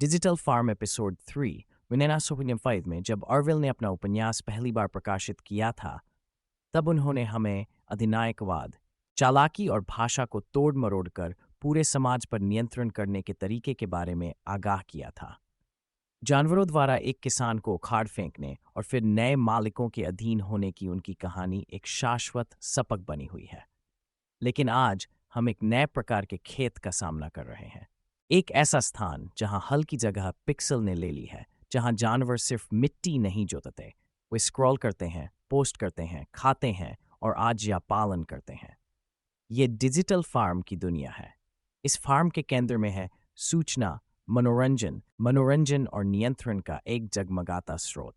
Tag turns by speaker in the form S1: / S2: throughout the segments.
S1: Digital form episode 3 1905 में जब Orwell ने अपना उपन्यास पहली बार प्रकाशित किया था, तब उन्होंने हमें अधिनायकवाद, चालाकी और भाषा को तोड़ मरोड़ कर पूरे समाज पर नियंत्रण करने के तरीके के बारे में आगाह किया था। जानवरों द्वारा एक किसान को उखाड़ फेंकने और फिर नए मालिकों के अधीन होने की उनकी कहानी एक शाश्वत सपक बनी हुई है। लेकिन आज हम एक नए प्रकार के खेत का सामना कर रहे हैं। एक ऐसा स्थान जहां हल की जगह पिक्सल ने ले ली है, जहां जानवर सिर्फ मिट्टी नहीं जोतते, वे स्क्रॉल करते हैं, पोस्ट करते हैं, खाते हैं और आज या पालन करते हैं। ये डिजिटल फार्म की दुनिया है। इस फार्म के केंद्र में है सूचना, मनोरंजन और नियंत्रण का एक जगमगाता स्रोत।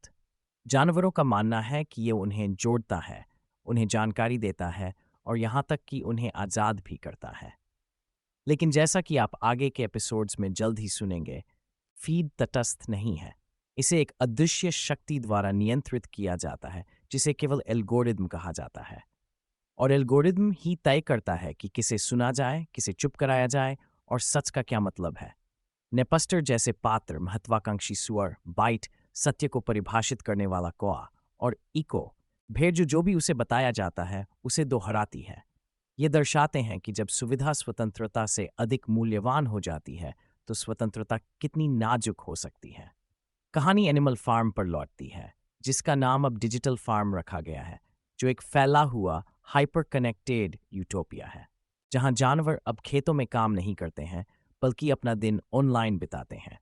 S1: जानवरों का मानना है कि ये उन्हें जोड़ता है, उन्हें जानकारी देता है और यहाँ तक कि उन्हें आज़ाद भी करता है। लेकिन जैसा कि आप आगे के एपिसोड्स में जल्द ही सुनेंगे, फीड तटस्थ नहीं है। इसे एक अदृश्य शक्ति द्वारा नियंत्रित किया जाता है, जिसे केवल एल्गोरिदम कहा जाता है। और एल्गोरिदम ही तय करता है कि किसे सुना जाए, किसे चुप कराया जाए और सच का क्या मतलब है। नेपस्टर जैसे पात्र, महत्वाकांक्षी सुअर, बाइट, सत्य को परिभाषित करने वाला कौआ, और इको, भेड़ जो भी उसे बताया जाता है उसे दोहराती है। ये दर्शाते हैं कि जब सुविधा स्वतंत्रता से अधिक मूल्यवान हो जाती है, तो स्वतंत्रता कितनी नाजुक हो सकती है। कहानी एनिमल फार्म पर लौटती है, जिसका नाम अब डिजिटल फार्म रखा गया है, जो एक फैला हुआ हाइपर कनेक्टेड यूटोपिया है, जहां जानवर अब खेतों में काम नहीं करते हैं, बल्कि अपना दिन ऑनलाइन बिताते हैं।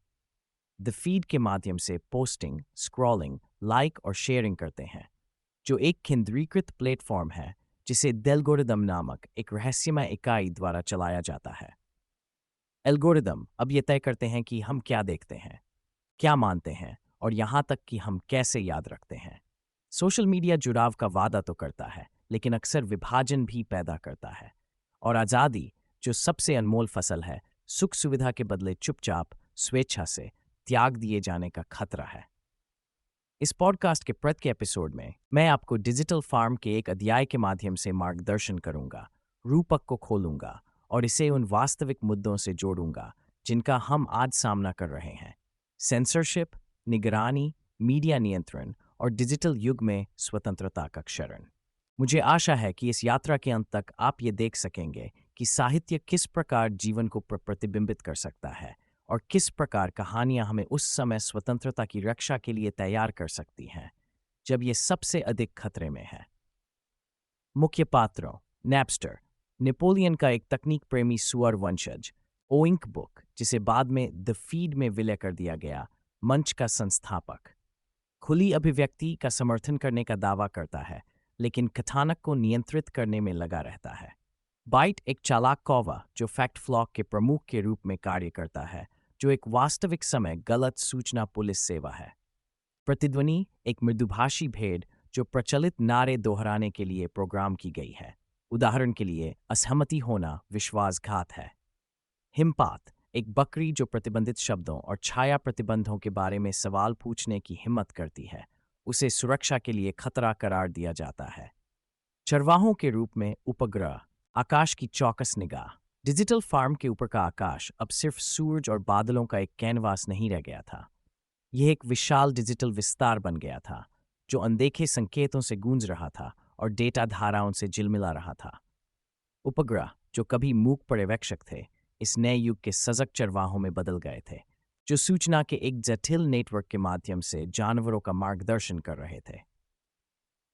S1: द फीड के माध्यम से पोस्टिंग, स्क्रॉलिंग, लाइक और शेयरिंग करते हैं, जो एक केंद्रीकृत प्लेटफॉर्म है जिसे एल्गोरिदम नामक एक रहस्यमय इकाई द्वारा चलाया जाता है। एल्गोरिदम अब ये तय करते हैं कि हम क्या देखते हैं, क्या मानते हैं और यहाँ तक कि हम कैसे याद रखते हैं। सोशल मीडिया जुड़ाव का वादा तो करता है, लेकिन अक्सर विभाजन भी पैदा करता है। और आज़ादी, जो सबसे अनमोल फसल है, सुख सुविधा के बदले चुपचाप स्वेच्छा से त्याग दिए जाने का खतरा है। इस पॉडकास्ट के प्रत्येक एपिसोड में मैं आपको डिजिटल फार्म के एक अध्याय के माध्यम से मार्गदर्शन करूंगा, रूपक को खोलूंगा और इसे उन वास्तविक मुद्दों से जोड़ूंगा जिनका हम आज सामना कर रहे हैं। सेंसरशिप, निगरानी, मीडिया नियंत्रण और डिजिटल युग में स्वतंत्रता का क्षरण। मुझे आशा है कि इस यात्रा के अंत तक आप ये देख सकेंगे कि साहित्य किस प्रकार जीवन को प्रतिबिंबित कर सकता है और किस प्रकार कहानियां हमें उस समय स्वतंत्रता की रक्षा के लिए तैयार कर सकती हैं जब ये सबसे अधिक खतरे में है। मुख्य पात्रों: नैपस्टर, नेपोलियन का एक तकनीक प्रेमी सुअर वंशज; ओइंक बुक, जिसे बाद में द फीड में विलय कर दिया गया, मंच का संस्थापक। खुली अभिव्यक्ति का समर्थन करने का दावा करता है, लेकिन कथानक को नियंत्रित करने में लगा रहता है। बाइट, एक चालाक कौवा जो फैक्ट फ्लॉक के प्रमुख के रूप में कार्य करता है, जो एक वास्तविक समय गलत सूचना पुलिस सेवा है। प्रतिध्वनि, एक मृदुभाषी भेड़ जो प्रचलित नारे दोहराने के लिए प्रोग्राम की गई है। उदाहरण के लिए, असहमति होना विश्वासघात है। हिमपात, एक बकरी जो प्रतिबंधित शब्दों और छाया प्रतिबंधों के बारे में सवाल पूछने की हिम्मत करती है, उसे सुरक्षा के लिए खतरा करार दिया जाता है। चरवाहों के रूप में उपग्रह, आकाश की चौकस निगाह। डिजिटल फार्म के ऊपर का आकाश अब सिर्फ सूरज और बादलों का एक कैनवास नहीं रह गया था। यह एक विशाल डिजिटल विस्तार बन गया था, जो अनदेखे संकेतों से गूंज रहा था और डेटा धाराओं से झिलमिला रहा था। उपग्रह, जो कभी मूक पर्यवेक्षक थे, इस नए युग के सजग चरवाहों में बदल गए थे, जो सूचना के एक जटिल नेटवर्क के माध्यम से जानवरों का मार्गदर्शन कर रहे थे।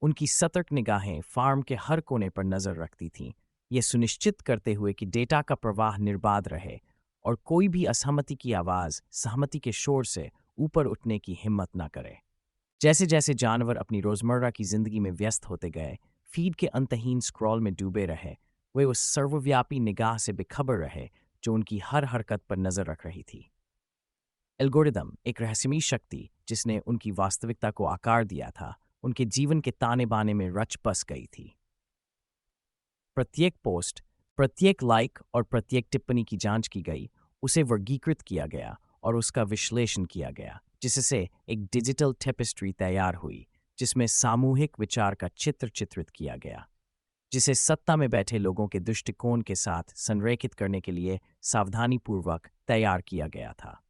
S1: उनकी सतर्क निगाहें फार्म के हर कोने पर नजर रखती थीं, ये सुनिश्चित करते हुए कि डेटा का प्रवाह निर्बाध रहे और कोई भी असहमति की आवाज़ सहमति के शोर से ऊपर उठने की हिम्मत ना करे। जैसे जैसे जानवर अपनी रोजमर्रा की जिंदगी में व्यस्त होते गए, फीड के अंतहीन स्क्रॉल में डूबे रहे, वे उस सर्वव्यापी निगाह से बेखबर रहे जो उनकी हर हरकत पर नजर रख रही थी। एल्गोरिदम, एक रहस्यमयी शक्ति जिसने उनकी वास्तविकता को आकार दिया था, उनके जीवन के ताने बाने में रच बस गई थी। प्रत्येक पोस्ट, प्रत्येक लाइक और प्रत्येक टिप्पणी की जांच की गई, उसे वर्गीकृत किया गया और उसका विश्लेषण किया गया, जिससे एक डिजिटल टेपेस्ट्री तैयार हुई, जिसमें सामूहिक विचार का चित्र चित्रित किया गया, जिसे सत्ता में बैठे लोगों के दृष्टिकोण के साथ संरेखित करने के लिए सावधानीपूर्वक तैयार किया गया था।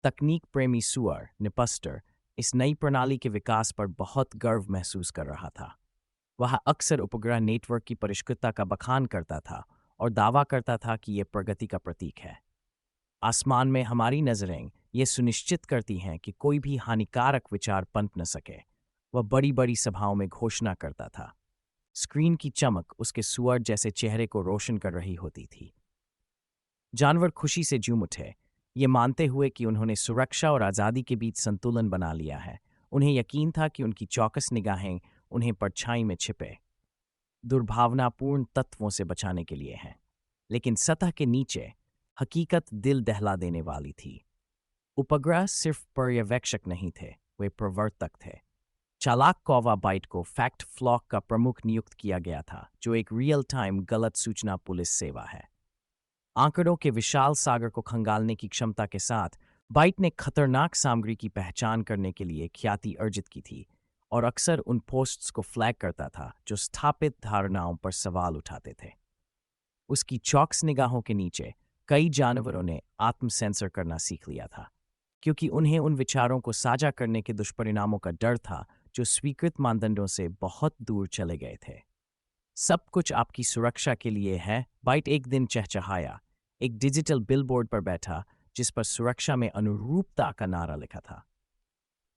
S1: तकनीक प्रेमी सुअर निपस्टर इस नई प्रणाली के विकास पर बहुत गर्व महसूस कर रहा था। वह अक्सर उपग्रह नेटवर्क की परिष्कृतता का बखान करता था और दावा करता था कि यह प्रगति का प्रतीक है। आसमान में हमारी नजरें ये सुनिश्चित करती हैं कि कोई भी हानिकारक विचार पनप न सके। वह बड़ी बड़ी सभाओं में घोषणा करता था। स्क्रीन की चमक उसके सुअर जैसे चेहरे को रोशन कर रही होती थी। जानवर खुशी से झूम उठे, ये मानते हुए कि उन्होंने सुरक्षा और आज़ादी के बीच संतुलन बना लिया है। उन्हें यकीन था कि उनकी चौकस निगाहें उन्हें परछाई में छिपे दुर्भावनापूर्ण तत्वों से बचाने के लिए हैं। लेकिन सतह के नीचे हकीकत दिल दहला देने वाली थी। उपग्रह सिर्फ पर्यवेक्षक नहीं थे, वे प्रवर्तक थे। चालाक कौवा बाइट को फैक्ट फ्लॉक का प्रमुख नियुक्त किया गया था, जो एक रियल टाइम गलत सूचना पुलिस सेवा है। आंकड़ों के विशाल सागर को खंगालने की क्षमता के साथ बाइट ने खतरनाक सामग्री की पहचान करने के लिए ख्याति अर्जित की थी और अक्सर उन पोस्ट्स को फ्लैग करता था जो स्थापित धारणाओं पर सवाल उठाते थे। उसकी चौकस निगाहों के नीचे कई जानवरों ने आत्म सेंसर करना सीख लिया था, क्योंकि उन्हें उन विचारों को साझा करने के दुष्परिणामों का डर था जो स्वीकृत मानदंडों से बहुत दूर चले गए थे। सब कुछ आपकी सुरक्षा के लिए है, बाइट एक दिन चहचहाया। एक डिजिटल बिलबोर्ड पर बैठा जिस पर सुरक्षा में अनुरूपता का नारा लिखा था।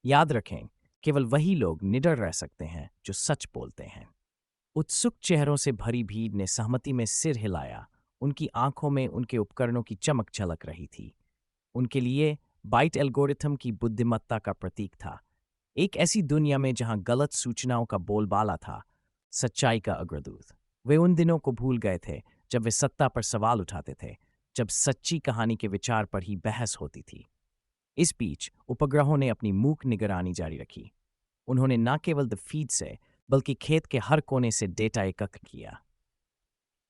S1: याद रखें, केवल वही लोग निडर रह सकते हैं जो सच बोलते हैं। उत्सुक चेहरों से भरी भीड़ ने सहमति में सिर हिलाया। उनकी आंखों में उनके उपकरणों की चमक झलक रही थी। उनके लिए बाइट एल्गोरिथम की बुद्धिमत्ता का प्रतीक था। एक ऐसी दुनिया में जहां गलत सूचनाओं का बोलबाला था, सच्चाई का अग्रदूत। वे उन दिनों को भूल गए थे जब वे सत्ता पर सवाल उठाते थे, जब सच्ची कहानी के विचार पर ही बहस होती थी। इस बीच उपग्रहों ने अपनी मूक निगरानी जारी रखी। उन्होंने न केवल द फीड से बल्कि खेत के हर कोने से डेटा एकत्र किया।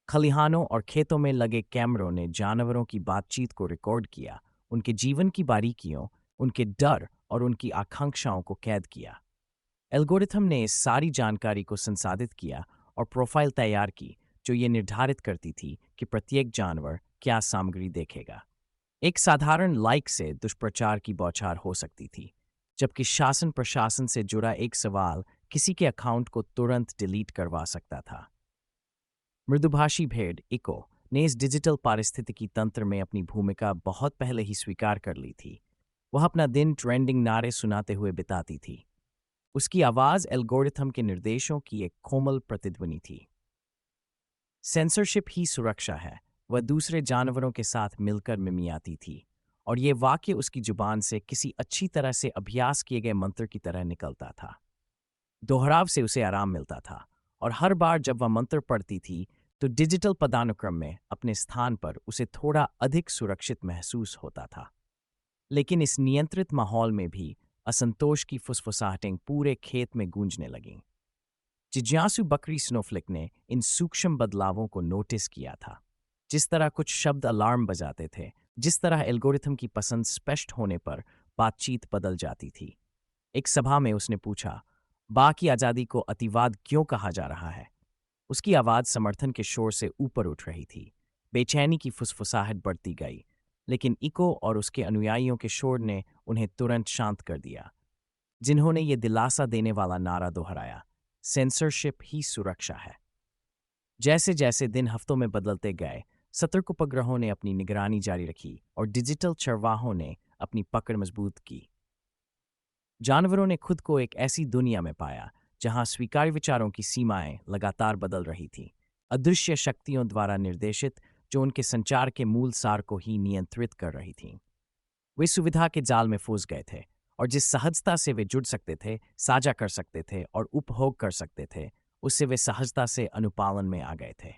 S1: खलिहानों और खेतों में लगे कैमरों ने जानवरों की बातचीत को रिकॉर्ड किया, उनके जीवन की बारीकियों, उनके डर और उनकी आकांक्षाओं को कैद किया। एल्गोरिथम ने इस सारी जानकारी को संसाधित किया और प्रोफाइल तैयार की जो ये निर्धारित करती थी कि प्रत्येक जानवर क्या सामग्री देखेगा। एक साधारण लाइक से दुष्प्रचार की बौछार हो सकती थी, जबकि शासन प्रशासन से जुड़ा एक सवाल किसी के अकाउंट को तुरंत डिलीट करवा सकता था। मृदुभाषी भेड़ इको ने इस डिजिटल पारिस्थितिकी तंत्र में अपनी भूमिका बहुत पहले ही स्वीकार कर ली थी। वह अपना दिन ट्रेंडिंग नारे सुनाते हुए बिताती थी। उसकी आवाज एल्गोरिथम के निर्देशों की एक कोमल प्रतिध्वनि थी। सेंसरशिप ही सुरक्षा है, वह दूसरे जानवरों के साथ मिलकर मिमियाती थी, और ये वाक्य उसकी जुबान से किसी अच्छी तरह से अभ्यास किए गए मंत्र की तरह निकलता था। दोहराव से उसे आराम मिलता था, और हर बार जब वह मंत्र पढ़ती थी तो डिजिटल पदानुक्रम में अपने स्थान पर उसे थोड़ा अधिक सुरक्षित महसूस होता था। लेकिन इस नियंत्रित माहौल में भी असंतोष की फुसफुसाहटें पूरे खेत में गूंजने लगीं। जिज्ञासु बकरी स्नोफ्लिक ने इन सूक्ष्म बदलावों को नोटिस किया था। जिस तरह कुछ शब्द अलार्म बजाते थे, जिस तरह एल्गोरिथम की पसंद स्पष्ट होने पर बातचीत बदल जाती थी। एक सभा में उसने पूछा, बा की आज़ादी को अतिवाद क्यों कहा जा रहा है? उसकी आवाज़ समर्थन के शोर से ऊपर उठ रही थी। बेचैनी की फुसफुसाहट बढ़ती गई, लेकिन इको और उसके अनुयायियों के शोर ने उन्हें तुरंत शांत कर दिया, जिन्होंने ये दिलासा देने वाला नारा दोहराया, सेंसरशिप ही सुरक्षा है। जैसे जैसे दिन हफ्तों में बदलते गए, सतर्क उपग्रहों ने अपनी निगरानी जारी रखी और डिजिटल चरवाहों ने अपनी पकड़ मजबूत की। जानवरों ने खुद को एक ऐसी दुनिया में पाया जहां स्वीकार्य विचारों की सीमाएं लगातार बदल रही थीं, अदृश्य शक्तियों द्वारा निर्देशित, जो उनके संचार के मूल सार को ही नियंत्रित कर रही थीं। वे सुविधा के जाल में फंस गए थे, और जिस सहजता से वे जुड़ सकते थे, साझा कर सकते थे और उपभोग कर सकते थे, उससे वे सहजता से अनुपालन में आ गए थे।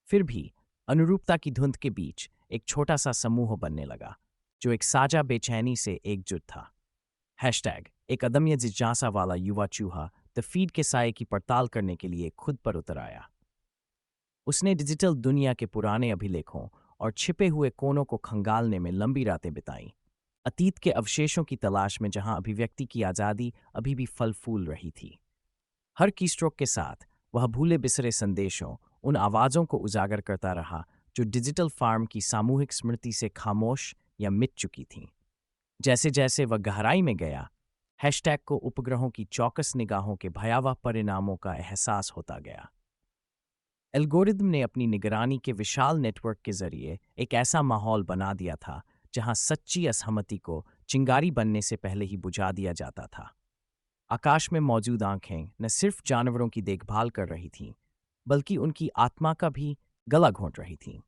S1: फिर भी अनुरूपता की धुंध के बीच एक छोटा सा समूह बनने लगा, जो एक साझा बेचैनी से एकजुट था। हैशटैग एक अदम्य जिज्ञासा वाला युवा चूहा द फीड के साये की पड़ताल करने के लिए खुद पर उतर आया। उसने डिजिटल दुनिया के पुराने अभिलेखों और छिपे हुए कोनों को खंगालने में लंबी रातें बिताईं, अतीत के अवशेषों की तलाश में जहां अभिव्यक्ति की आज़ादी अभी भी फल फूल रही थी। हर कीस्ट्रोक के साथ वह भूले बिसरे संदेशों, उन आवाज़ों को उजागर करता रहा जो डिजिटल फार्म की सामूहिक स्मृति से खामोश या मिट चुकी थीं। जैसे जैसे वह गहराई में गया, हैशटैग को उपग्रहों की चौकस निगाहों के भयावह परिणामों का एहसास होता गया। एल्गोरिदम ने अपनी निगरानी के विशाल नेटवर्क के जरिए एक ऐसा माहौल बना दिया था जहां सच्ची असहमति को चिंगारी बनने से पहले ही बुझा दिया जाता था। आकाश में मौजूद आंखें न सिर्फ जानवरों की देखभाल कर रही थीं, बल्कि उनकी आत्मा का भी गला घोंट रही थीं।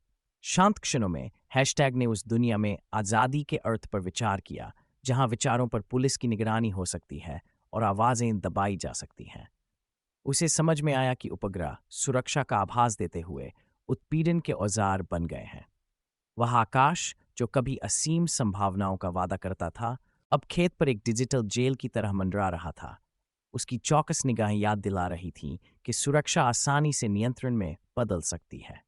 S1: शांत क्षणों में हैशटैग ने उस दुनिया में आज़ादी के अर्थ पर विचार किया, जहां विचारों पर पुलिस की निगरानी हो सकती है और आवाज़ें दबाई जा सकती हैं। उसे समझ में आया कि उपग्रह सुरक्षा का आभास देते हुए उत्पीड़न के औजार बन गए हैं। वह आकाश, जो कभी असीम संभावनाओं का वादा करता था, अब खेत पर एक डिजिटल जेल की तरह मंडरा रहा था। उसकी चौकस निगाहें याद दिला रही थीं कि सुरक्षा आसानी से नियंत्रण में बदल सकती है।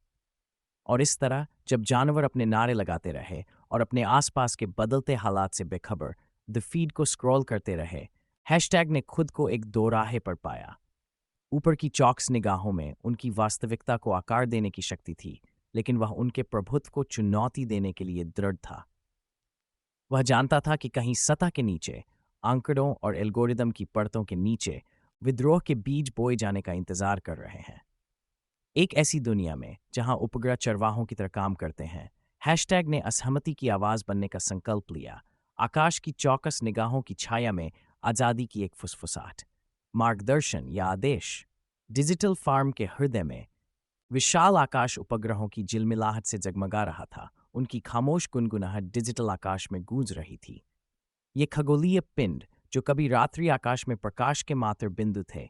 S1: और इस तरह जब जानवर अपने नारे लगाते रहे और अपने आसपास के बदलते हालात से बेखबर द फीड को स्क्रॉल करते रहे, हैशटैग ने खुद को एक दोराहे पर पाया। ऊपर की चौकस निगाहों में उनकी वास्तविकता को आकार देने की शक्ति थी, लेकिन वह उनके प्रभुत्व को चुनौती देने के लिए दृढ़ था। वह जानता था कि कहीं सतह के नीचे, आंकड़ों और एल्गोरिदम की परतों के नीचे, विद्रोह के बीज बोए जाने का इंतजार कर रहे हैं। एक ऐसी दुनिया में जहां उपग्रह चरवाहों की तरह काम करते हैं, हैशटैग ने असहमति की आवाज बनने का संकल्प लिया। आकाश की चौकस निगाहों की छाया में आजादी की एक फुसफुसाहट, मार्गदर्शन या आदेश। डिजिटल फार्म के हृदय में विशाल आकाश उपग्रहों की झिलमिलाहट से जगमगा रहा था। उनकी खामोश गुनगुनाहट डिजिटल आकाश में गूंज रही थी। ये खगोलीय पिंड, जो कभी रात्रि आकाश में प्रकाश के मात्र बिंदु थे,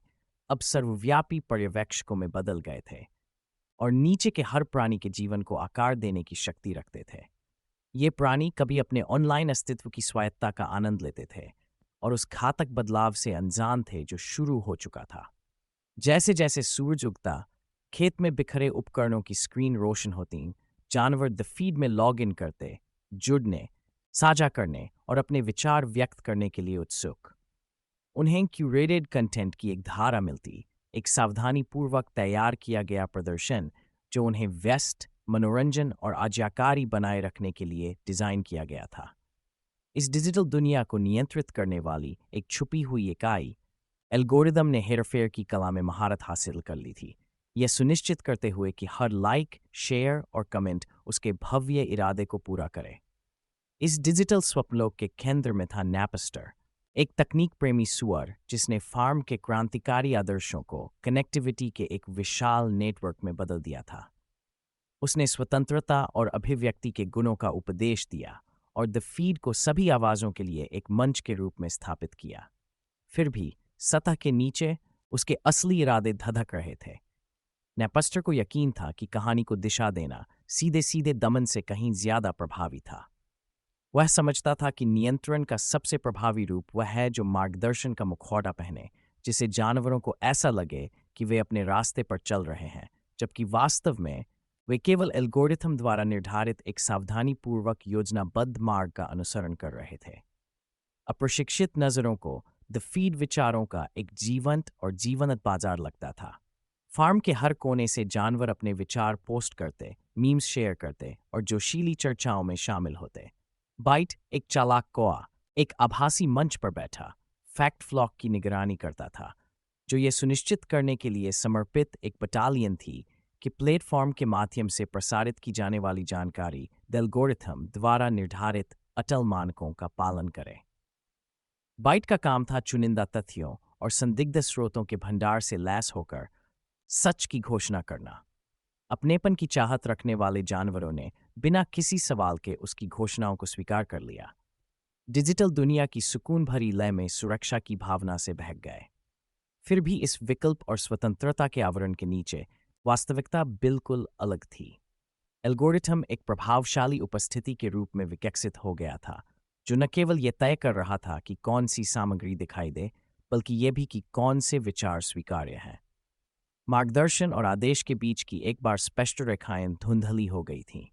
S1: अब सर्वव्यापी पर्यवेक्षकों में बदल गए थे और नीचे के हर प्राणी के जीवन को आकार देने की शक्ति रखते थे। ये प्राणी कभी अपने ऑनलाइन अस्तित्व की स्वायत्तता का आनंद लेते थे और उस घातक बदलाव से अनजान थे जो शुरू हो चुका था। जैसे जैसे सूरज उगता, खेत में बिखरे उपकरणों की स्क्रीन रोशन होती, जानवर द फीड में लॉग इन करते, जुड़ने, साझा करने और अपने विचार व्यक्त करने के लिए उत्सुक। उन्हें क्यूरेटेड कंटेंट की एक धारा मिलती, एक सावधानीपूर्वक तैयार किया गया प्रदर्शन जो उन्हें व्यस्त, मनोरंजन और आज्ञाकारी बनाए रखने के लिए डिजाइन किया गया था। इस डिजिटल दुनिया को नियंत्रित करने वाली एक छुपी हुई इकाई, एल्गोरिदम ने हेरफेर की कला में महारत हासिल कर ली थी, यह सुनिश्चित करते हुए कि हर लाइक, शेयर और कमेंट उसके भव्य इरादे को पूरा करे। इस डिजिटल स्वप्नलोक के केंद्र में था नैपस्टर, एक तकनीक प्रेमी सुअर जिसने फार्म के क्रांतिकारी आदर्शों को कनेक्टिविटी के एक विशाल नेटवर्क में बदल दिया था। उसने स्वतंत्रता और अभिव्यक्ति के गुणों का उपदेश दिया और द फीड को सभी आवाज़ों के लिए एक मंच के रूप में स्थापित किया। फिर भी सतह के नीचे उसके असली इरादे धधक रहे थे। नेपस्टर को यकीन था कि कहानी को दिशा देना सीधे सीधे दमन से कहीं ज्यादा प्रभावी था। वह समझता था कि नियंत्रण का सबसे प्रभावी रूप वह है जो मार्गदर्शन का मुखौटा पहने, जिससे जानवरों को ऐसा लगे कि वे अपने रास्ते पर चल रहे हैं, जबकि वास्तव में वे केवल एल्गोरिथम द्वारा निर्धारित एक सावधानीपूर्वक योजनाबद्ध मार्ग का अनुसरण कर रहे थे। अप्रशिक्षित नजरों को द फीड विचारों का एक जीवंत और जीवंत बाजार लगता था। फार्म के हर कोने से जानवर अपने विचार पोस्ट करते, मीम्स शेयर करते और जोशीली चर्चाओं में शामिल होते। बाइट, एक चालाक कौआ, एक आभासी मंच पर बैठा फैक्ट फ्लॉक की निगरानी करता था, जो ये सुनिश्चित करने के लिए समर्पित एक बटालियन थी कि प्लेटफॉर्म के माध्यम से प्रसारित की जाने वाली जानकारी एल्गोरिथम द्वारा निर्धारित अटल मानकों का पालन करे। बाइट का काम था चुनिंदा तथ्यों और संदिग्ध स्रोतों के भंडार से लैस होकर सच की घोषणा करना। अपनेपन की चाहत रखने वाले जानवरों ने बिना किसी सवाल के उसकी घोषणाओं को स्वीकार कर लिया। डिजिटल दुनिया की सुकून भरी लय में सुरक्षा की भावना से बहक गए। फिर भी इस विकल्प और स्वतंत्रता के आवरण के नीचे वास्तविकता बिल्कुल अलग थी। एल्गोरिथम एक प्रभावशाली उपस्थिति के रूप में विकसित हो गया था, जो न केवल यह तय कर रहा था कि कौन सी सामग्री दिखाई दे, बल्कि यह भी कि कौन से विचार स्वीकार्य हैं। मार्गदर्शन और आदेश के बीच की एक बार स्पष्ट रेखाएं धुंधली हो गई थीं,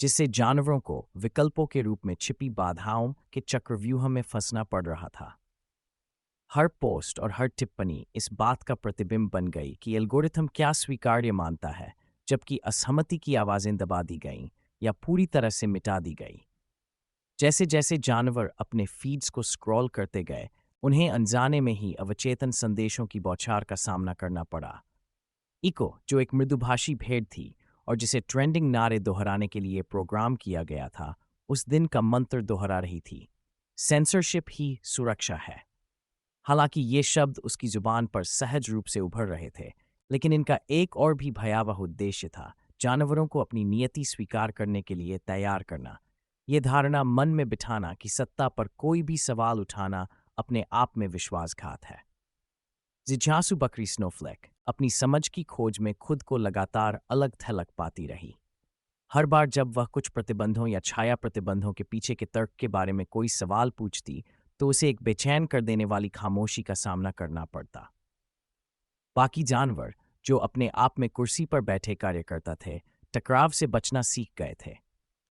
S1: जिससे जानवरों को विकल्पों के रूप में छिपी बाधाओं के चक्रव्यूह में फंसना पड़ रहा था। हर पोस्ट और हर टिप्पणी इस बात का प्रतिबिंब बन गई कि एल्गोरिथम क्या स्वीकार्य मानता है, जबकि असहमति की आवाजें दबा दी गईं या पूरी तरह से मिटा दी गई। जैसे जैसे जानवर अपने फीड्स को स्क्रॉल करते गए, उन्हें अनजाने में ही अवचेतन संदेशों की बौछार का सामना करना पड़ा। इको, जो एक मृदुभाषी भेड़ थी और जिसे ट्रेंडिंग नारे दोहराने के लिए प्रोग्राम किया गया था, उस दिन का मंत्र दोहरा रही थी, सेंसरशिप ही सुरक्षा है। हालांकि ये शब्द उसकी जुबान पर सहज रूप से उभर रहे थे, लेकिन इनका एक और भी भयावह उद्देश्य था, जानवरों को अपनी नियति स्वीकार करने के लिए तैयार करना। ये धारणा मन में बिठाना कि सत्ता पर कोई भी सवाल उठाना अपने आप में विश्वासघात है। जिज्ञासु बकरी स्नोफ्लेक अपनी समझ की खोज में खुद को लगातार अलग थलग पाती रही। हर बार जब वह कुछ प्रतिबंधों या छाया प्रतिबंधों के पीछे के तर्क के बारे में कोई सवाल पूछती, तो उसे एक बेचैन कर देने वाली खामोशी का सामना करना पड़ता। बाकी जानवर, जो अपने आप में कुर्सी पर बैठे कार्यकर्ता थे, टकराव से बचना सीख गए थे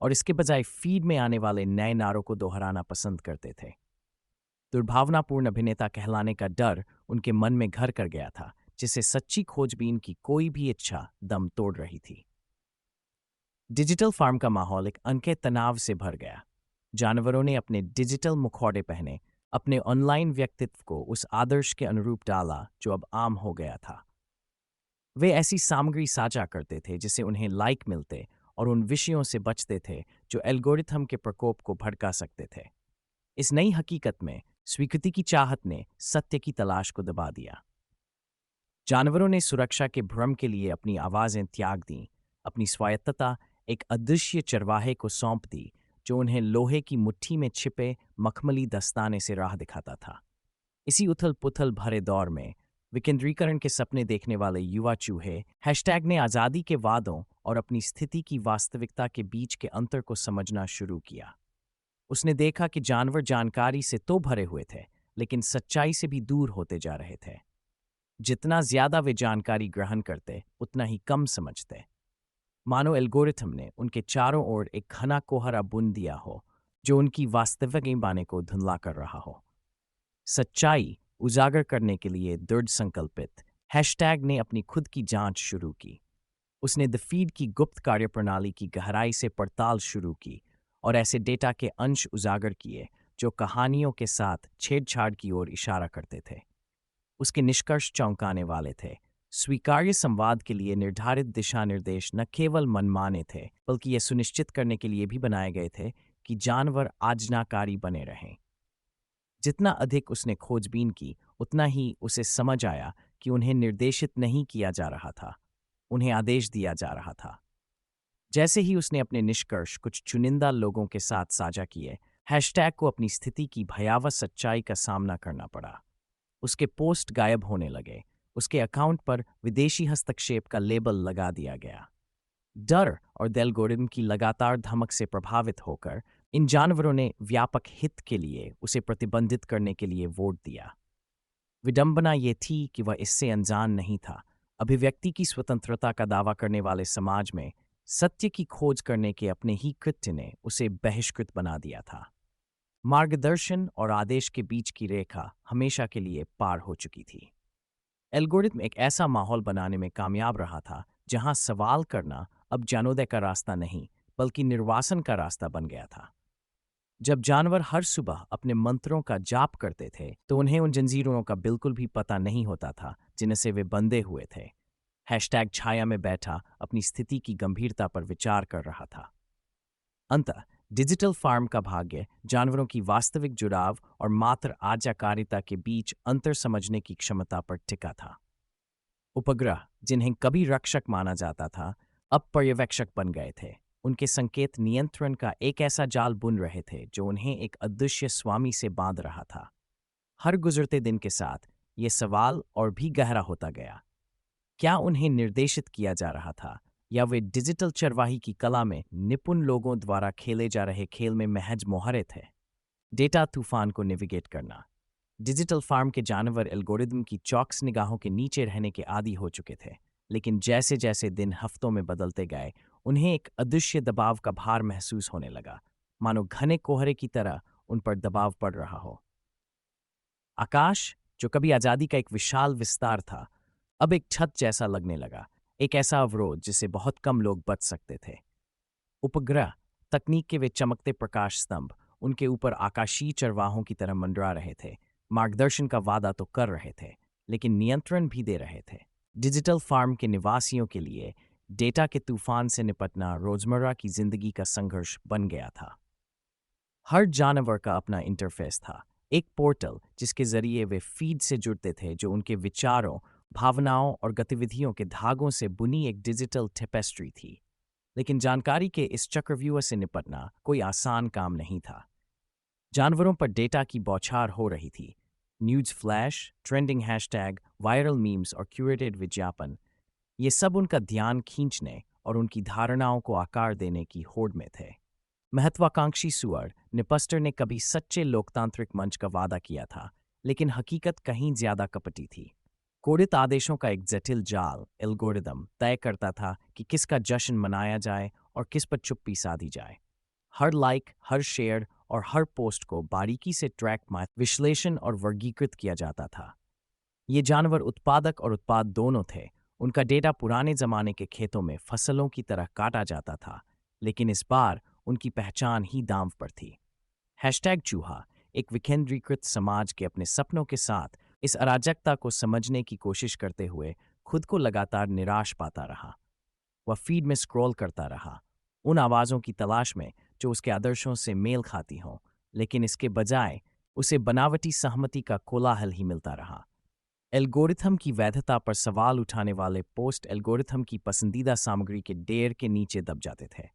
S1: और इसके बजाय फीड में आने वाले नए नारों को दोहराना पसंद करते थे। दुर्भावनापूर्ण अभिनेता कहलाने का डर उनके मन में घर कर गया था, जिसे सच्ची खोजबीन की कोई भी इच्छा दम तोड़ रही थी। डिजिटल फार्म का माहौल एक अनके तनाव से भर गया। जानवरों ने अपने डिजिटल मुखौटे पहने, अपने ऑनलाइन व्यक्तित्व को उस आदर्श के अनुरूप डाला जो अब आम हो गया था। वे ऐसी सामग्री साझा करते थे जिसे उन्हें लाइक मिलते और उन विषयों से बचते थे जो एल्गोरिथम के प्रकोप को भड़का सकते थे। इस नई हकीकत में स्वीकृति की चाहत ने सत्य की तलाश को दबा दिया। जानवरों ने सुरक्षा के भ्रम के लिए अपनी आवाजें त्याग दीं, अपनी स्वायत्तता एक अदृश्य चरवाहे को सौंप दी जो उन्हें लोहे की मुट्ठी में छिपे मखमली दस्ताने से राह दिखाता था। इसी उथल पुथल भरे दौर में विकेंद्रीकरण के सपने देखने वाले युवा चूहे हैशटैग ने आज़ादी के वादों और अपनी स्थिति की वास्तविकता के बीच के अंतर को समझना शुरू किया। उसने देखा कि जानवर जानकारी से तो भरे हुए थे, लेकिन सच्चाई से भी दूर होते जा रहे थे। जितना ज्यादा वे जानकारी ग्रहण करते, उतना ही कम समझते। मानो एल्गोरिथम ने उनके चारों ओर एक घना कोहरा बुन दिया हो, जो उनकी वास्तविक ईमाने को धुंधला कर रहा हो। सच्चाई उजागर करने के लिए दृढ़ संकल्पित हैशटैग ने अपनी खुद की जांच शुरू की। उसने द फीड की गुप्त कार्यप्रणाली की गहराई से पड़ताल शुरू की और ऐसे डेटा के अंश उजागर किए जो कहानियों के साथ छेड़छाड़ की ओर इशारा करते थे। उसके निष्कर्ष चौंकाने वाले थे। स्वीकार्य संवाद के लिए निर्धारित दिशा निर्देश न केवल मनमाने थे, बल्कि ये सुनिश्चित करने के लिए भी बनाए गए थे कि जानवर आज्ञाकारी बने रहें। जितना अधिक उसने खोजबीन की, उतना ही उसे समझ आया कि उन्हें निर्देशित नहीं किया जा रहा था, उन्हें आदेश दिया जा रहा था। जैसे ही उसने अपने निष्कर्ष कुछ चुनिंदा लोगों के साथ साझा किए, हैशटैग को अपनी स्थिति की भयावह सच्चाई का सामना करना पड़ा। उसके पोस्ट गायब होने लगे, उसके अकाउंट पर विदेशी हस्तक्षेप का लेबल लगा दिया गया। डर और एल्गोरिथम की लगातार धमक से प्रभावित होकर इन जानवरों ने व्यापक हित के लिए उसे प्रतिबंधित करने के लिए वोट दिया। विडंबना ये थी कि वह इससे अनजान नहीं था। अभिव्यक्ति की स्वतंत्रता का दावा करने वाले समाज में सत्य की खोज करने के अपने ही कृत्य ने उसे बहिष्कृत बना दिया था। मार्गदर्शन और आदेश के बीच की रेखा हमेशा के लिए पार हो चुकी थी। एल्गोरिथम एक ऐसा माहौल बनाने में कामयाब रहा था जहां सवाल करना अब जानोदय का रास्ता नहीं, बल्कि निर्वासन का रास्ता बन गया था। जब जानवर हर सुबह अपने मंत्रों का जाप करते थे, तो उन्हें उन जंजीरों का बिल्कुल भी पता नहीं होता था जिनसे से वे बंधे हुए थे। हैशटैग छाया में बैठा अपनी स्थिति की गंभीरता पर विचार कर रहा था। अंततः डिजिटल फार्म का भाग्य जानवरों की वास्तविक जुड़ाव और मात्र आज्ञाकारिता के बीच अंतर समझने की क्षमता पर टिका था। उपग्रह, जिन्हें कभी रक्षक माना जाता था, अब पर्यवेक्षक बन गए थे। उनके संकेत नियंत्रण का एक ऐसा जाल बुन रहे थे जो उन्हें एक अदृश्य स्वामी से बांध रहा था। हर गुजरते दिन के साथ ये सवाल और भी गहरा होता गया। क्या उन्हें निर्देशित किया जा रहा था, या वे डिजिटल चरवाही की कला में निपुण लोगों द्वारा खेले जा रहे खेल में महज मोहरे थे? डेटा तूफान को नेविगेट करना। डिजिटल फार्म के जानवर एल्गोरिदम की चौकस निगाहों के नीचे रहने के आदी हो चुके थे, लेकिन जैसे जैसे दिन हफ्तों में बदलते गए, उन्हें एक अदृश्य दबाव का भार महसूस होने लगा, मानो घने कोहरे की तरह उन पर दबाव पड़ रहा हो। आकाश, जो कभी आज़ादी का एक विशाल विस्तार था, अब एक छत जैसा लगने लगा, एक ऐसा अवरोध जिसे बहुत कम लोग बच सकते थे। उपग्रह, तकनीक के वे चमकते प्रकाश स्तंभ, उनके ऊपर आकाशीय चरवाहों की तरह मंडरा रहे थे, मार्गदर्शन का वादा तो कर रहे थे, लेकिन नियंत्रण भी दे रहे थे। डिजिटल फार्म के निवासियों के लिए डेटा के तूफान से निपटना रोजमर्रा की जिंदगी का संघर्ष बन गया था। हर जानवर का अपना इंटरफेस था, एक पोर्टल जिसके जरिए वे फीड से जुड़ते थे, जो उनके विचारों, भावनाओं और गतिविधियों के धागों से बुनी एक डिजिटल टेपेस्ट्री थी। लेकिन जानकारी के इस चक्रव्यूह से निपटना कोई आसान काम नहीं था। जानवरों पर डेटा की बौछार हो रही थी। News flash, trending hashtag, viral memes और क्यूरेटेड विज्ञापन, ये सब उनका ध्यान खींचने और उनकी धारणाओं को आकार देने की होड़ में थे। महत्वाकांक्षी सुअर निपस्टर ने कभी सच्चे लोकतांत्रिक मंच का वादा किया था, लेकिन हकीकत कहीं ज्यादा कपटी थी। कोडित आदेशों का एक जटिल जाल, एल्गोरिदम, तय करता था कि किसका जश्न मनाया जाए और किस पर चुप्पी साधी जाए। हर लाइक, हर शेयर और हर पोस्ट को बारीकी से ट्रैक में विश्लेषण और वर्गीकृत किया जाता था। ये जानवर उत्पादक और उत्पाद दोनों थे। उनका डेटा पुराने जमाने के खेतों में फसलों की तरह काटा जाता था, लेकिन इस बार उनकी पहचान ही दांव पर थी। हैशटैग चूहा एक विकेंद्रीकृत समाज के अपने सपनों के साथ इस अराजकता को समझने की कोशिश करते हुए खुद को लगातार निराश पाता रहा। वह फीड में स्क्रॉल करता रहा, उन आवाज़ों की तलाश में जो उसके आदर्शों से मेल खाती हों, लेकिन इसके बजाय उसे बनावटी सहमति का कोलाहल ही मिलता रहा। एल्गोरिथम की वैधता पर सवाल उठाने वाले पोस्ट एल्गोरिथम की पसंदीदा सामग्री के ढेर के नीचे दब जाते थे।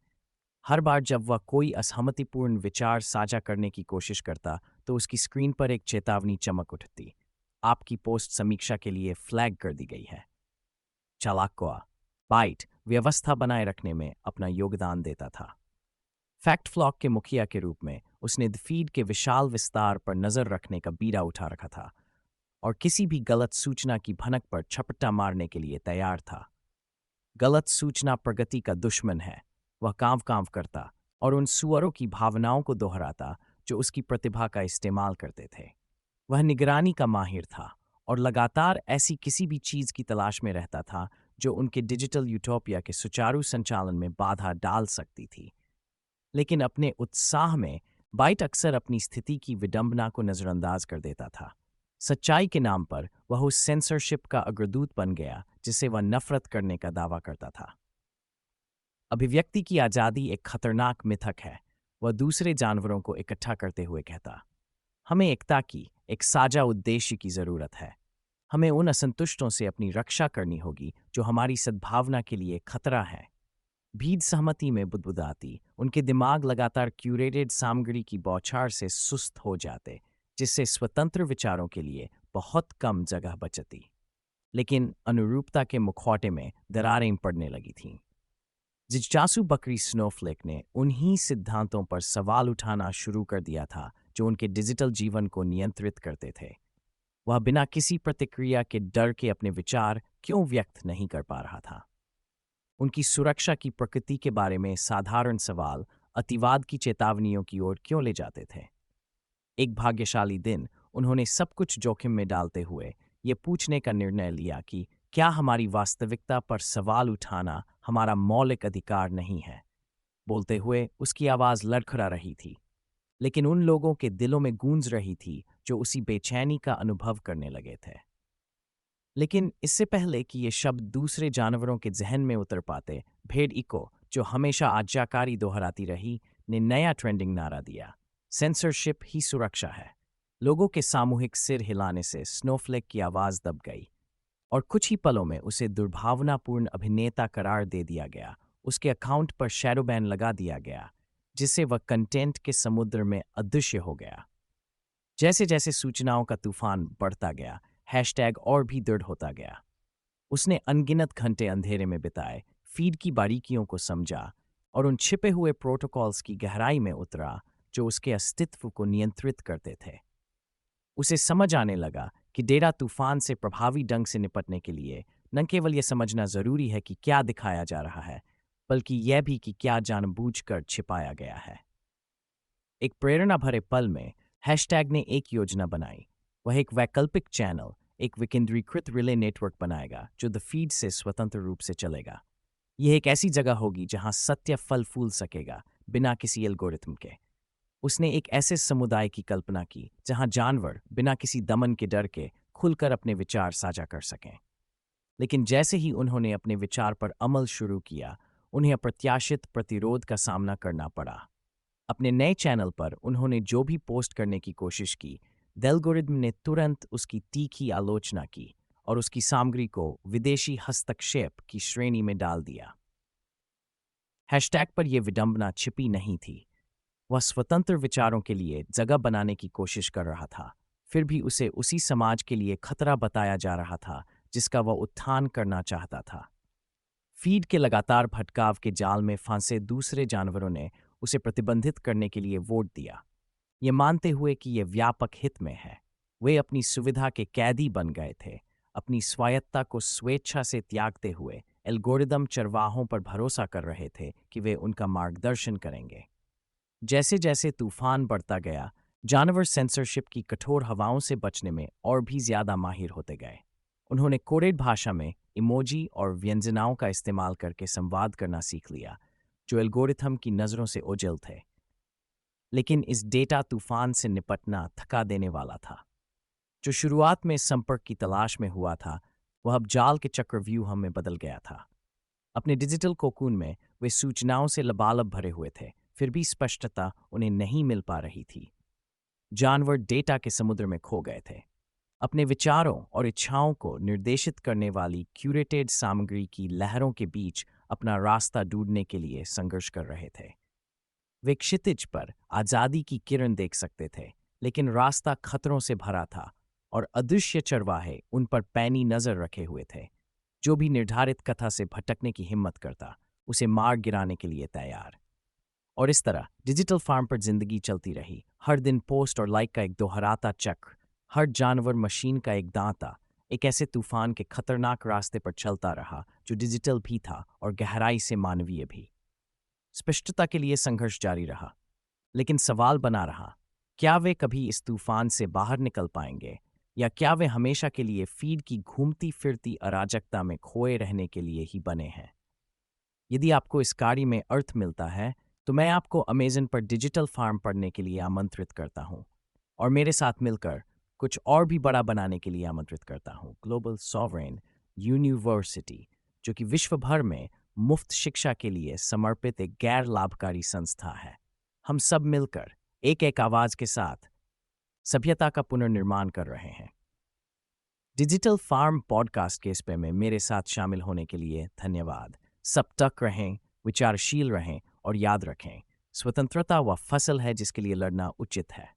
S1: हर बार जब वह कोई असहमतिपूर्ण विचार साझा करने की कोशिश करता, तो उसकी स्क्रीन पर एक चेतावनी चमक उठती, आपकी पोस्ट समीक्षा के लिए फ्लैग कर दी गई है। चालाक्वा बाइट व्यवस्था बनाए रखने में अपना योगदान देता था। फैक्ट फ्लॉक के मुखिया के रूप में उसने द फीड के विशाल विस्तार पर नजर रखने का बीड़ा उठा रखा था और किसी भी गलत सूचना की भनक पर छपट्टा मारने के लिए तैयार था। गलत सूचना प्रगति का दुश्मन है। वह कांव-कांव करता और उन सुअरों की भावनाओं को दोहराता जो उसकी प्रतिभा का इस्तेमाल करते थे। वह निगरानी का माहिर था और लगातार ऐसी किसी भी चीज की तलाश में रहता था जो उनके डिजिटल यूटोपिया के सुचारू संचालन में बाधा डाल सकती थी। लेकिन अपने उत्साह में बाइट अक्सर अपनी स्थिति की विडंबना को नजरअंदाज कर देता था। सच्चाई के नाम पर वह उस सेंसरशिप का अग्रदूत बन गया जिसे वह नफरत करने का दावा करता था। अभिव्यक्ति की आज़ादी एक खतरनाक मिथक है, वह दूसरे जानवरों को इकट्ठा करते हुए कहता। हमें एकता की, एक साझा उद्देश्य की जरूरत है। हमें उन असंतुष्टों से अपनी रक्षा करनी होगी जो हमारी सद्भावना के लिए खतरा है। भीड़ सहमति में बुदबुदाती, उनके दिमाग लगातार क्यूरेटेड सामग्री की बौछार से सुस्त हो जाते, जिससे स्वतंत्र विचारों के लिए बहुत कम जगह बचती। लेकिन अनुरूपता के मुखौटे में दरारें पड़ने लगी थीं। जिज्ञासु बकरी स्नोफ्लेक ने उन्हीं सिद्धांतों पर सवाल उठाना शुरू कर दिया था जो उनके डिजिटल जीवन को नियंत्रित करते थे। वह बिना किसी प्रतिक्रिया के डर के अपने विचार क्यों व्यक्त नहीं कर पा रहा था। उनकी सुरक्षा की प्रकृति के बारे में साधारण सवाल अतिवाद की चेतावनियों की ओर क्यों ले जाते थे। एक भाग्यशाली दिन उन्होंने सब कुछ जोखिम में डालते हुए ये पूछने का निर्णय लिया कि क्या हमारी वास्तविकता पर सवाल उठाना हमारा मौलिक अधिकार नहीं है। बोलते हुए उसकी आवाज लड़खड़ा रही थी, लेकिन उन लोगों के दिलों में गूंज रही थी जो उसी बेचैनी का अनुभव करने लगे थे। लेकिन इससे पहले कि ये शब्द दूसरे जानवरों के जहन में उतर पाते, भेड़ इको, जो हमेशा आज्ञाकारी दोहराती रही, ने नया ट्रेंडिंग नारा दिया, सेंसरशिप ही सुरक्षा है। लोगों के सामूहिक सिर हिलाने से स्नोफ्लेक की आवाज दब गई और कुछ ही पलों में उसे दुर्भावनापूर्ण अभिनेता करार दे दिया गया। उसके अकाउंट पर शैडो बैन लगा दिया गया, जिससे वह कंटेंट के समुद्र में अदृश्य हो गया। जैसे जैसे सूचनाओं का तूफान बढ़ता गया, हैशटैग और भी दृढ़ होता गया। उसने अनगिनत घंटे अंधेरे में बिताए, फीड की बारीकियों को समझा और उन छिपे हुए प्रोटोकॉल्स की गहराई में उतरा जो उसके अस्तित्व को नियंत्रित करते थे। उसे समझ आने लगा कि डेटा तूफान से प्रभावी ढंग से निपटने के लिए न केवल यह समझना जरूरी है कि क्या दिखाया जा रहा है, बल्कि यह भी कि क्या जानबूझकर छिपाया गया है। एक प्रेरणा भरे पल में हैशटैग ने एक योजना बनाई। वह एक वैकल्पिक चैनल, एक विकेंद्रीकृत रिले नेटवर्क बनाएगा जो द फीड से स्वतंत्र रूप से चलेगा। यह एक ऐसी जगह होगी जहां सत्य फल फूल सकेगा बिना किसी एल्गोरिथम के। उसने एक ऐसे समुदाय की कल्पना की जहां जानवर बिना किसी दमन के डर के खुलकर अपने विचार साझा कर सकें। लेकिन जैसे ही उन्होंने अपने विचार पर अमल शुरू किया, उन्हें अप्रत्याशित प्रतिरोध का सामना करना पड़ा। अपने नए चैनल पर उन्होंने जो भी पोस्ट करने की कोशिश की, एल्गोरिदम ने तुरंत उसकी तीखी आलोचना की और उसकी सामग्री को विदेशी हस्तक्षेप की श्रेणी में डाल दिया। हैशटैग पर यह विडंबना छिपी नहीं थी। वह स्वतंत्र विचारों के लिए जगह बनाने की कोशिश कर रहा था, फिर भी उसे उसी समाज के लिए खतरा बताया जा रहा था जिसका वह उत्थान करना चाहता था। फीड के लगातार भटकाव के जाल में फंसे दूसरे जानवरों ने उसे प्रतिबंधित करने के लिए वोट दिया, ये मानते हुए कि यह व्यापक हित में है। वे अपनी सुविधा के कैदी बन गए थे, अपनी स्वायत्ता को स्वेच्छा से त्यागते हुए एल्गोरिदम चरवाहों पर भरोसा कर रहे थे कि वे उनका मार्गदर्शन करेंगे। जैसे जैसे तूफान बढ़ता गया, जानवर सेंसरशिप की कठोर हवाओं से बचने में और भी ज्यादा माहिर होते गए। उन्होंने कोडेड भाषा में इमोजी और व्यंजनाओं का इस्तेमाल करके संवाद करना सीख लिया, जो एल्गोरिथम की नज़रों से ओझल थे। लेकिन इस डेटा तूफान से निपटना थका देने वाला था। जो शुरुआत में संपर्क की तलाश में हुआ था, वह अब जाल के चक्रव्यूह में बदल गया था। अपने डिजिटल कोकून में वे सूचनाओं से लबालब भरे हुए थे, फिर भी स्पष्टता उन्हें नहीं मिल पा रही थी। जानवर डेटा के समुद्र में खो गए थे, अपने विचारों और इच्छाओं को निर्देशित करने वाली क्यूरेटेड सामग्री की लहरों के बीच अपना रास्ता ढूंढने के लिए संघर्ष कर रहे थे। वे क्षितिज पर आज़ादी की किरण देख सकते थे, लेकिन रास्ता खतरों से भरा था और अदृश्य चरवाहे उन पर पैनी नजर रखे हुए थे। जो भी निर्धारित कथा से भटकने की हिम्मत करता, उसे मार गिराने के लिए तैयार। और इस तरह डिजिटल फार्म पर जिंदगी चलती रही, हर दिन पोस्ट और लाइक का एक दोहराता चक्र, हर जानवर मशीन का एक दांता, एक ऐसे तूफान के खतरनाक रास्ते पर चलता रहा जो डिजिटल भी था और गहराई से मानवीय भी। स्पष्टता के लिए संघर्ष जारी रहा, लेकिन सवाल बना रहा, क्या वे कभी इस तूफान से बाहर निकल पाएंगे, या क्या वे हमेशा के लिए फीड की घूमती फिरती अराजकता में खोए रहने के लिए ही बने हैं? यदि आपको इस कहानी में अर्थ मिलता है, तो मैं आपको अमेज़न पर डिजिटल फार्म पढ़ने के लिए आमंत्रित करता हूँ और मेरे साथ मिलकर कुछ और भी बड़ा बनाने के लिए आमंत्रित करता हूँ। ग्लोबल सॉवरेन यूनिवर्सिटी, जो कि विश्व भर में मुफ्त शिक्षा के लिए समर्पित एक गैर लाभकारी संस्था है। हम सब मिलकर एक एक आवाज के साथ सभ्यता का पुनर्निर्माण कर रहे हैं। डिजिटल फार्म पॉडकास्ट के इस पे में मेरे साथ शामिल होने के लिए धन्यवाद। सब तक रहें, विचारशील रहें और याद रखें, स्वतंत्रता वह फसल है जिसके लिए लड़ना उचित है।